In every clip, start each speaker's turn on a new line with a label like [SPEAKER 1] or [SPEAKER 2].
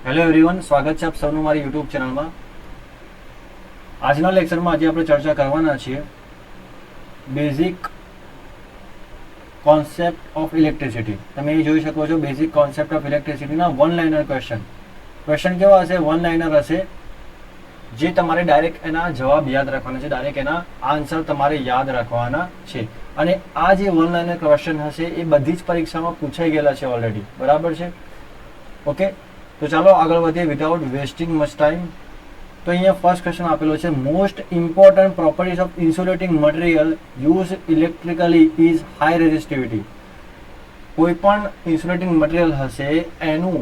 [SPEAKER 1] Hello everyone, સ્વાગત છે આપ સૌનું મારી યુટ્યુબ ચેનલમાં. આજના લેક્ચરમાં આજે આપણે ચર્ચા કરવાના છીએ બેઝિક કોન્સેપ્ટ ઓફ ઇલેક્ટ્રિસિટી. તમે એ જોઈ શકો છો બેઝિક કોન્સેપ્ટ ઓફ ઇલેક્ટ્રિસિટીના વન લાઇનર ક્વેશ્ચન કેવા હશે? વન લાઇનર હશે, જે તમારે ડાયરેક્ટ એના જવાબ યાદ રાખવાના છે, ડાયરેક્ટ એના આન્સર તમારે યાદ રાખવાના છે. અને આ જે વન લાઇનર ક્વેશ્ચન હશે એ બધી જ પરીક્ષામાં પૂછાઈ ગયેલા છે ઓલરેડી, બરાબર છે? ઓકે, તો ચાલો આગળ વધીએ વિધાઉટ વેસ્ટિંગ મચ ટાઈમ. તો અહીંયા ફર્સ્ટ ક્વેશ્ચન આપેલો છે, most important properties of insulating material use electrically is high resistivity. કોઈ પણ ઇન્સ્યુલેટિંગ મટીરિયલ હશે એનું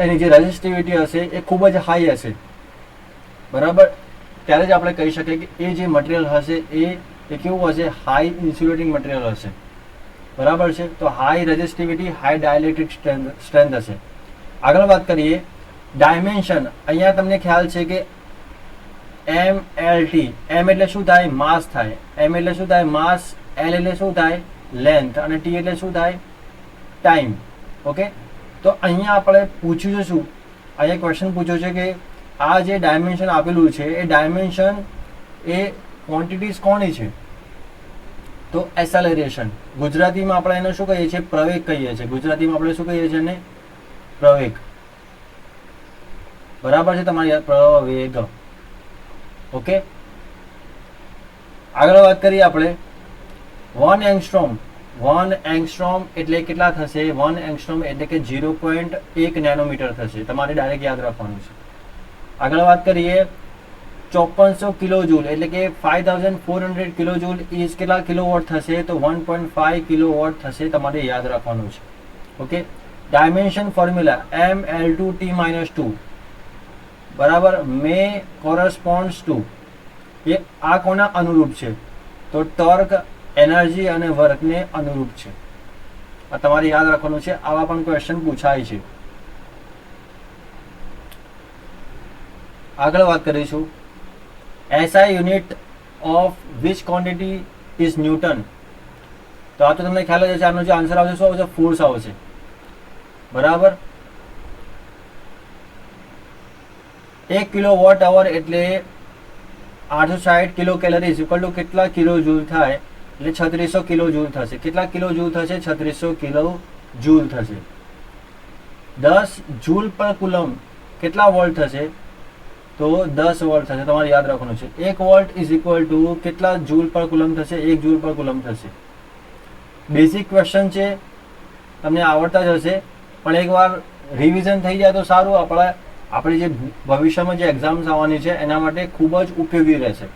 [SPEAKER 1] એની જે રેઝિસ્ટિવિટી હશે એ ખૂબ જ હાઈ હશે, બરાબર? ત્યારે જ આપણે કહી શકીએ કે એ જે મટીરિયલ હશે એ કેવું હશે? હાઈ ઇન્સ્યુલેટિંગ મટીરિયલ હશે, બરાબર છે? તો high resistivity, high dielectric strength હશે. આગળ વાત કરીએ ડાયમેન્શન. અહીંયા તમને ખ્યાલ છે કે MLT, M એટલે શું થાય? માસ થાય. M એટલે શું થાય? માસ. L એટલે શું થાય? લેન્થ. અને T એટલે શું થાય? ટાઈમ. ઓકે, તો અહીંયા આપણે પૂછ્યું છે શું? અહીંયા ક્વેશ્ચન પૂછ્યો છે કે આ જે ડાયમેન્શન આપેલું છે એ ડાયમેન્શન એ ક્વોન્ટિટીઝ કોની છે? તો એસેલરેશન. ગુજરાતીમાં આપણે એને શું કહીએ છીએ? પ્રવેગ કહીએ છીએ. ગુજરાતીમાં આપણે શું કહીએ છીએ? એને પ્રવેગ, બરાબર છે? તમારી પ્રવેગ. ઓકે, આગળ વાત કરીએ આપણે 1 એંગસ્ટ્રોમ. 1 એંગસ્ટ્રોમ એટલે કેટલા થશે? 1 એંગસ્ટ્રોમ એટલે કે 0.1 નેનોમીટર થશે. તમારે ડાયરેક્ટ યાદ રાખવાનું છે. આગળ વાત કરીએ 5400 કિલોજૂલ એટલે કે 5400 કિલોજૂલ ઇઝ કેટલા કિલોવોટ થશે? તો 1.5 કિલોવોટ થશે. તમારે યાદ રાખવાનું છે. ઓકે, ડાયમેન્શન ફોર્મ્યુલા ML2T-2, બરાબર? મે કોરસ્પોન્ડ્સ ટુ, એ આ કોના અનુરૂપ છે? તો ટોર્ક, એનર્જી અને વર્કને અનુરૂપ છે. આ તમારે યાદ રાખવાનું છે. આવા પણ ક્વેશ્ચન પૂછાય છે. આગળ વાત કરીશું SI unit of which quantity is newton. તો આ તો તમને ખ્યાલ જ છે. આનો જે આન્સર આવશે શું આવશે? ફોર્સ આવશે, બરાબર? 1 કિલો વોટ અવર એટલે 860 કિલો કેલરીઝ ઇક્વલ ટુ કેટલા કિલો જૂલ થાય? એટલે 3600 કિલો જૂલ થશે. કેટલા કિલો જૂલ થશે? 3600 કિલો જૂલ થશે. 10 જૂલ પર કુલમ કેટલા વોલ્ટ થશે? તો 10 વોલ્ટ થશે. તમારે યાદ રાખવાનું છે. 1 વોલ્ટ ઇઝ ઇક્વલ ટુ કેટલા જૂલ પર કુલમ થશે? 1 જૂલ પર કુલમ થશે. બેઝિક ક્વેશ્ચન છે, તમને આવડતા જ હશે, પણ એકવાર રિવિઝન થઈ જાય તો સારું. આપણી જે ભવિષ્યમાં જે એક્ઝામ્સ આવવાની છે એના માટે ખૂબ જ ઉપયોગી રહેશે.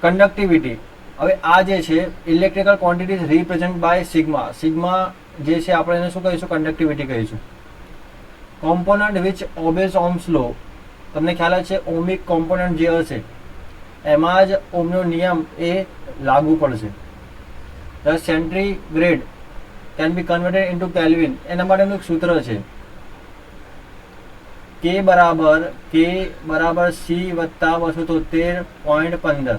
[SPEAKER 1] કન્ડક્ટિવિટી. હવે આ જે છે electrical quantities represent by sigma. Sigma જે છે આપણે એને શું કહીશું? કન્ડક્ટિવિટી કહીશું. Component which obeys Ohm's law. તમને ખ્યાલ છે ઓમિક કોમ્પોનન્ટ જે હશે એમાં જ ઓહ્મનો નિયમ એ લાગુ પડશે. The centigrade can be converted into kelvin. એના માટેનું એક સૂત્ર છે, K બરાબર C વત્તા 273.15.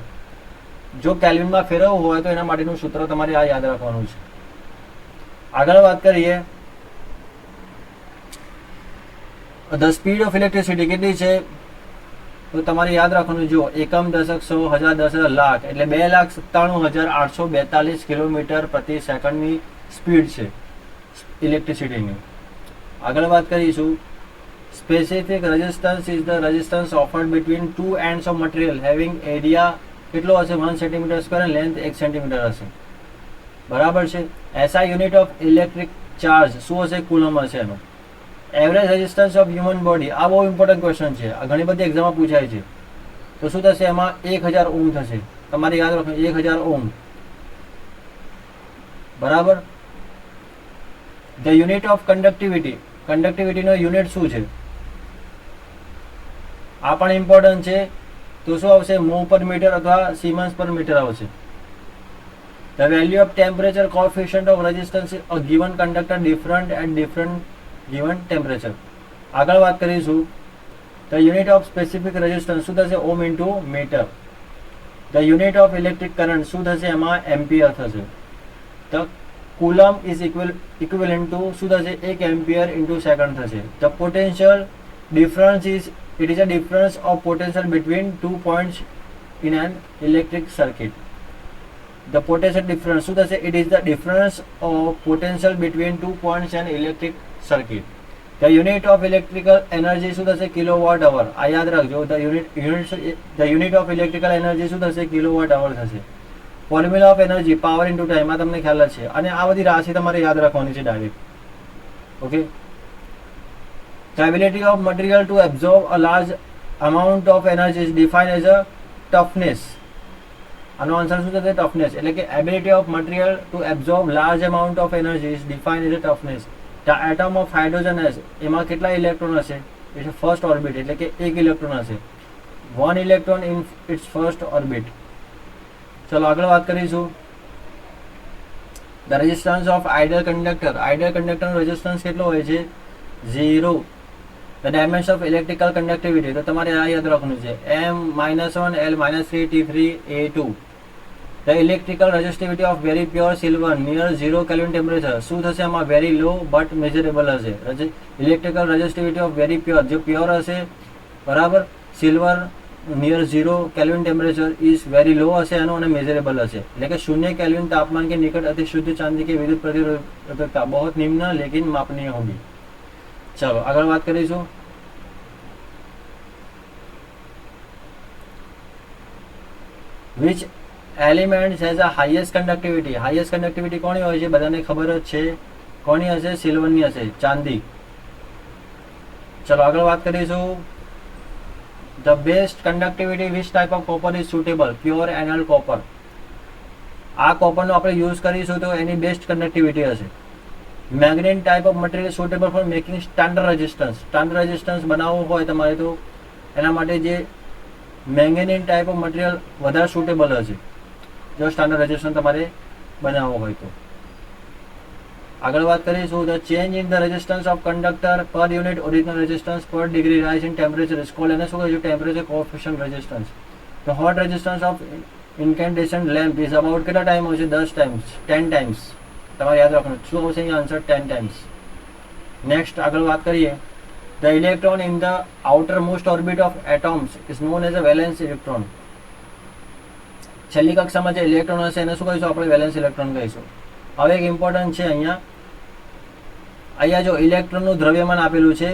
[SPEAKER 1] જો કેલ્વિનમાં ફેરવવું હોય તો એના માટેનું સૂત્ર તમારે આ યાદ રાખવાનું છે. આગળ વાત કરીએ ધ સ્પીડ ઓફ ઇલેક્ટ્રિસિટી કેટલી છે? તો તમારે યાદ રાખવાનું. જો એકમ, દશક, 100, 1000, 10,000, લાખ એટલે 2,97,842 કિલોમીટર પ્રતિ સેકન્ડની સ્પીડ છે ઇલેક્ટ્રિસિટીની. આગળ વાત કરીશું specific resistance is the resistance offered between two ends of material having area કેટલો હશે? 1 સેન્ટીમીટર સ્ક્વેર અને લેન્થ 1 સેન્ટીમીટર હશે, બરાબર છે? SI unit of electric charge શું હશે? કુલમ હશે એનો. Average resistance of human body. આ બહુ ઇમ્પોર્ટન્ટ ક્વેશ્ચન છે. આ ઘણી બધી એક્ઝામમાં પૂછાય છે. તો શું થશે? એમાં 1000 ઓહ્મ થશે. તમારે યાદ રાખવું 1000 ઓહ્મ, બરાબર? The unit of conductivity. કન્ડક્ટિવિટીનો યુનિટ શું છે? આ પણ ઇમ્પોર્ટન્ટ છે. તો શું આવશે? મોહ પર મીટર અથવા સિમન્સ પર મીટર આવશે. The value of temperature coefficient of resistance a given conductor different at different given temperature. આગળ વાત કરીશું the unit of specific resistance શું થશે? Ohm into metre. The unit of electric current શું થશે? એમાં એમ્પિયર થશે. The coulomb is equivalent to શું થશે 1 એમ્પિયર ઇન્ટુ સેકન્ડ થશે. The potential difference is it is a difference of potential between 2 points in an electric circuit. The potential difference શું થશે? It is the difference of potential between 2 points in electric circuit. The unit of electrical energy શું થશે? Kilowatt hour. આ યાદ રાખજો. The unit of electrical energy શું થશે? Kilowatt hour થશે. Formula of energy power into time, આ તમને ખ્યાલ જ છે. અને આ બધી રાશિ તમારે યાદ રાખવાની છે direct. Okay. The ability of material to absorb a large amount of energy is defined as a toughness. આનો આન્સર શું થશે? ટફનેસ. એટલે કે ability of material to absorb large amount of energy is defined as a toughness. The atom of hydrogen has, એમાં કેટલા electron હશે? એટલે first orbit, એટલે કે એક ઇલેક્ટ્રોન હશે. 1 electron in its first orbit. ચલો આગળ વાત કરીશું. The resistance of ideal conductor. Ideal કંડક્ટરનો રેઝિસ્ટન્સ કેટલો હોય છે? 0. The dimension of electrical conductivity, તો તમારે આ યાદ રાખવાનું છે. M-1, L-3, T3, A2. The electrical resistivity of very pure silver near 0 kelvin temperature. શું થશે આમાં? વેરી લો બટ મેઝરેબલ હશે. Electrical resistivity of very pure, જે પ્યોર હશે, બરાબર, silver near 0 kelvin temperature is very લો હશે એનો, અને મેઝરેબલ હશે. એટલે કે 0 કેલ્વિન तापमान के निकट अति शुद्ध चांदी की विद्युत प्रतिरोधकता बहुत निम्न लेकिन मापनीय होगी. चलो આગળ વાત કરીશું. which element has a highest conductivity? highest conductivity કોની હોય છે? બધાને ખબર જ છે. કોની હશે? સિલ્વરની હશે, ચાંદી. ચલો આગળ વાત કરીશું. The best conductivity which type of copper is suitable? Pure annealed copper. આ કોપરનો આપણે યુઝ કરીશું તો એની બેસ્ટ કન્ડક્ટિવિટી હશે. Magnet type of material suitable for making standard resistance. Standard resistance બનાવવું હોય તમારે તો એના માટે જે મેંગેનીન ટાઈપ ઓફ મટીરિયલ વધારે સુટેબલ હશે, જો સ્ટાન્ડર્ડ રેઝિસ્ટન્સ તમારે બનાવવો હોય તો. આગળ વાત કરીશું. The change in the resistance of conductor per unit original resistance per degree rise in temperature is called. એને શું કહે છે? Temperature coefficient resistance. The hot resistance of incandescent lamp is about કેટલા ટાઈમ હોય છે? 10 ટાઈમ્સ, 10 ટાઈમ્સ. તમારે યાદ રાખવાનું શું આવશે અહીંયા આન્સર? 10 ટાઈમ્સ. નેક્સ્ટ આગળ વાત કરીએ. The electron in the outermost orbit of atoms is known as a valence electron. છેલ્લી કક્ષામાં જે ઇલેક્ટ્રોન હશે એને શું કહીશું આપણે? વેલેન્સ ઇલેક્ટ્રોન કહીશું. હવે એક ઇમ્પોર્ટન્ટ છે અહીંયા જો ઇલેક્ટ્રોનનું દ્રવ્યમાન આપેલું છે,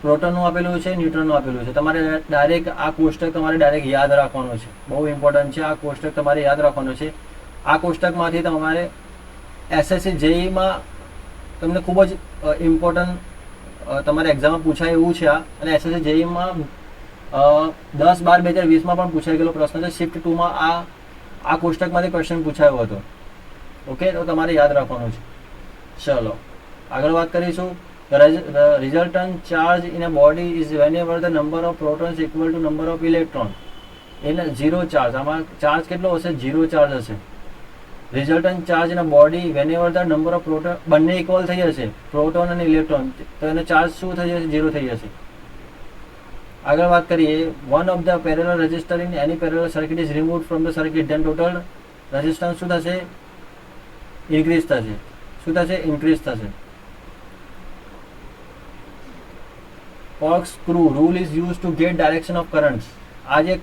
[SPEAKER 1] પ્રોટોનનું આપેલું છે, ન્યુટ્રોનનું આપેલું છે. તમારે ડાયરેક્ટ આ કોષ્ટક તમારે ડાયરેક્ટ યાદ રાખવાનું છે. બહુ ઇમ્પોર્ટન્ટ છે આ કોષ્ટક, તમારે યાદ રાખવાનું છે. આ કોષ્ટકમાંથી તમારે એસએસસી જેઈમાં તમને ખૂબ જ ઇમ્પોર્ટન્ટ તમારે એક્ઝામમાં પૂછાય એવું છે આ. અને એસએસસી જેઈમાં 10/12/2020માં પણ પૂછાઈ ગયેલો પ્રશ્ન છે. શિફ્ટ 2માં આ કોષ્ટકમાંથી ક્વેશ્ચન પૂછાયો હતો. ઓકે, તો તમારે યાદ રાખવાનું છે. ચલો આગળ વાત કરીશું. The resultant charge in a body is whenever the number of protons equal to number of electron. એને 0 ચાર્જ, આમાં ચાર્જ કેટલો હશે? 0 ચાર્જ હશે. Resultant charge in a body whenever the number of proton બંને ઇક્વલ થઈ જશે, proton અને electron, તો એનો ચાર્જ શું થઈ જશે? 0 થઈ જશે. આગળ વાત કરીએ. one of the parallel resistor in any parallel circuit is removed from the circuit, then total resistance શું થશે? ઇન્ક્રીઝ થશે. શું થશે? ઇન્ક્રીઝ થશે. corkscrew rule is used to get direction of currents. આ જે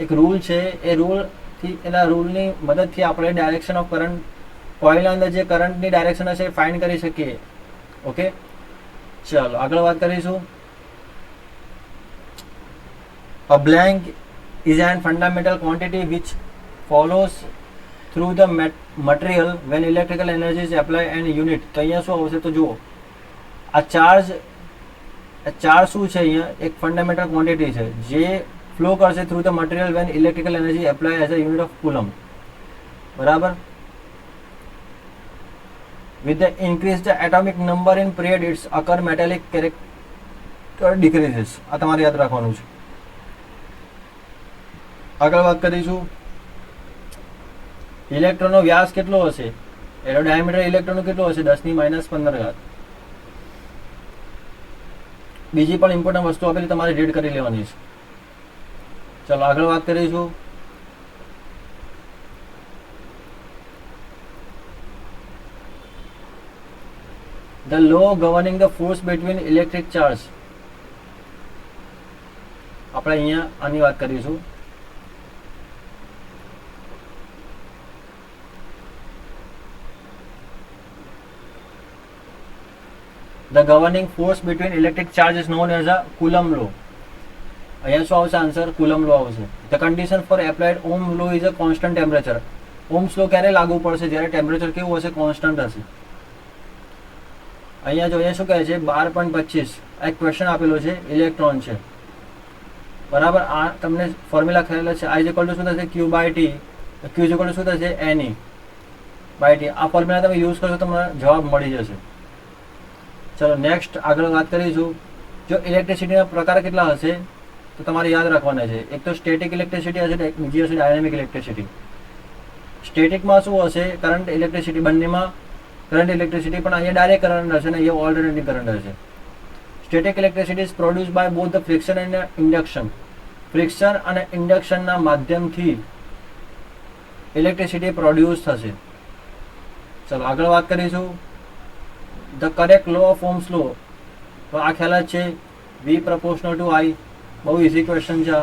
[SPEAKER 1] એક રૂલ છે, એ રૂલથી, એના રૂલની મદદથી આપણે ડાયરેક્શન ઓફ કરંટ, કોઇલના અંદર જે કરંટની ડાયરેક્શન હશે એ ફાઇન્ડ કરી શકીએ. ઓકે, ચાલો આગળ વાત કરીશું. A blank is an fundamental quantity which follows through the material when electrical energy is applied and unit. તો અહીંયા શું આવશે? તો જુઓ, આ ચાર્જ શું છે? અહીંયા એક ફંડામેન્ટલ ક્વોન્ટિટી છે જે ફ્લો કરશે through the material when electrical energy apply as a unit of coulomb. બરાબર. With the increase the atomic number in period its occur metallic character decreases. આ તમારે યાદ રાખવાનું છે. આગળ વાત કરીશું. ઇલેક્ટ્રોનનો વ્યાસ કેટલો હશે? એનો ડાયામીટર ઇલેક્ટ્રોનનો કેટલો હશે? 10⁻15. બીજી પણ ઇમ્પોર્ટન્ટ વસ્તુ આપેલી, તમારે રીડ કરી લેવાની છે. ચલો આગળ વાત કરીશું. The law governing the force between electric charge. આપણે અહીંયા આની વાત કરીશું. The governing force between electric charge is known as a Coulomb law. અહીંયા શું આવશે આન્સર? Coulomb law આવશે. The condition for applied Ohm law is a constant temperature. Ohm's law ક્યારે લાગુ પડશે? જ્યારે ટેમ્પરેચર કેવું હશે? કોન્સ્ટન્ટ હશે. અહીંયા જો અહીંયા શું કહે છે 12.25 એક ક્વેશ્ચન આપેલો છે, ઇલેક્ટ્રોન છે બરાબર. આ તમને ફોર્મ્યુલા ખ્યાલ છે, I = શું થશે? Q by T. Q = શું થશે? Ne by T. આ ફોર્મ્યુલા તમે યુઝ કરશો તમને જવાબ મળી જશે. ચલો નેક્સ્ટ આગળ વાત કરીશું. જો ઇલેક્ટ્રિસિટીના પ્રકાર કેટલા હશે તો તમારે યાદ રાખવાના છે. એક તો સ્ટેટિક ઇલેક્ટ્રિસિટી હશે, બીજી હશે ડાયનેમિક ઇલેક્ટ્રિસિટી. સ્ટેટિકમાં શું હશે? Current electricity. બંનેમાં કરંટ ઇલેક્ટ્રિસિટી, પણ અહીંયા ડાયરેક્ટ કરંટ હશે ને અહીંયા ઓલ્ટરનેટિંગ કરંટ હશે. Static electricity is produce by both the friction and induction. Friction અને ઇન્ડક્શનના માધ્યમથી ઇલેક્ટ્રિસિટી પ્રોડ્યુસ થશે. ચલો આગળ વાત કરીશું. The correct law of Ohm's law. તો આ ખ્યાલ જ છે, V proportional to I. બહુ ઇઝી ક્વેશ્ચન છે.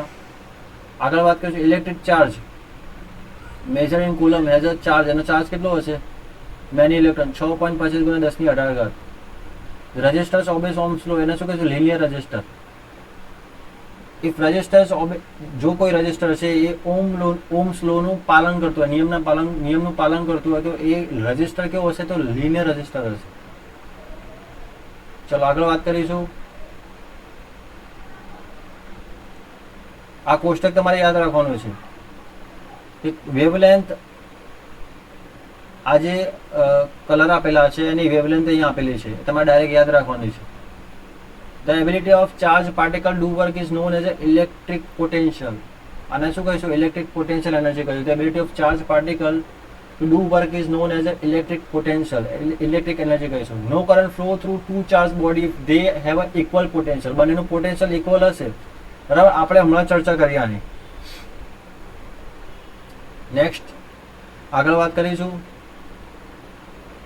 [SPEAKER 1] આગળ વાત કરીશું. Electric charge measure in coulomb has a charge. એનો ચાર્જ કેટલો હશે? Many electron 6.25 × 10⁻18. Resistors obeys Ohm's law. એને શું કહીશું? Linear register. ઇફ રજિસ્ટર્સ જો કોઈ રજિસ્ટર છે એ ઓહ્મ્સ લોનું પાલન કરતું હોય, નિયમનું પાલન કરતું હોય તો એ રજિસ્ટર કેવો હશે? તો લિનિયર રજિસ્ટર હશે. ચલો આગળ વાત કરીશું. આ કોષ્ટક તમારે યાદ રાખવાનું છે. વેવલેન્થ, આ જે કલર આપેલા છે એની વેવલેન્થ અહીંયા આપેલી છે, તમારે ડાયરેક્ટ યાદ રાખવાની છે. The ability of charge particle do work is known as electric potential. આને શું કહીશું? ઇલેક્ટ્રિક પોટેન્શિયલ એનર્જી કહીશું. The ability of charge particle to do work is known as an electric potential. Electric energy કહીશું. No current flow through two charged body if they have a equal potential. બંનેનું potential equal હશે બરાબર. આપણે હમણાં ચર્ચા કરી આની. Next આગળ વાત કરીશું.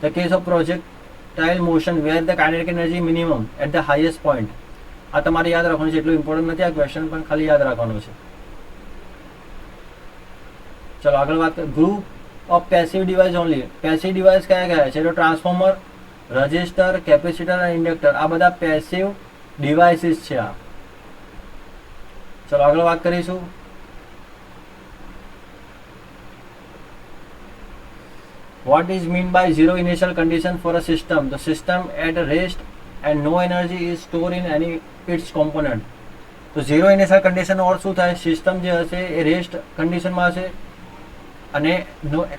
[SPEAKER 1] The case of projectile motion where the kinetic energy minimum at the highest point. આ તમારે યાદ રાખવાનું છે. એટલું ઇમ્પોર્ટન્ટ નથી આ ક્વેશ્ચન, પણ ખાલી યાદ રાખવાનું છે. ચલો આગળ વાત કરીએ. Group of passive device only. Passive device કયા કયા છે? તો ટ્રાન્સફોર્મર, રજિસ્ટર, કેપેસિટર અને ઇન્ડક્ટર. આ બધા પેસિવ ડિવાઇસીસ છે આ. ચલો આગળ વાત કરીશું. What is mean by zero initial condition for a system? The system at rest and no energy is stored in any its component. તો ઝીરો ઇનિશિયલ કન્ડિશન ઓર શું થાય? સિસ્ટમ જે હશે એ રેસ્ટ કન્ડિશનમાં હશે અને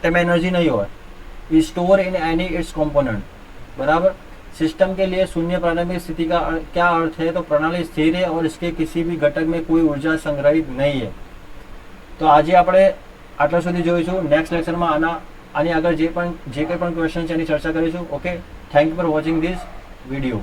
[SPEAKER 1] તેમાં एनर्जी नहीं હોય. Is store in any it's component. बराबर. सिस्टम के लिए शून्य प्रारंभिक स्थिति का क्या अर्थ है? तो प्रणाली स्थिर है और इसके किसी भी घटक में कोई ऊर्जा संग्रहित नहीं है. तो આજે આપણે આટલા સુધી જોઈશું. નેક્સ્ટ લેક્ચરમાં આની આગળ જે કંઈ પણ ક્વેશ્ચન છે એની ચર્ચા કરીશું. Okay, thank you for watching this video.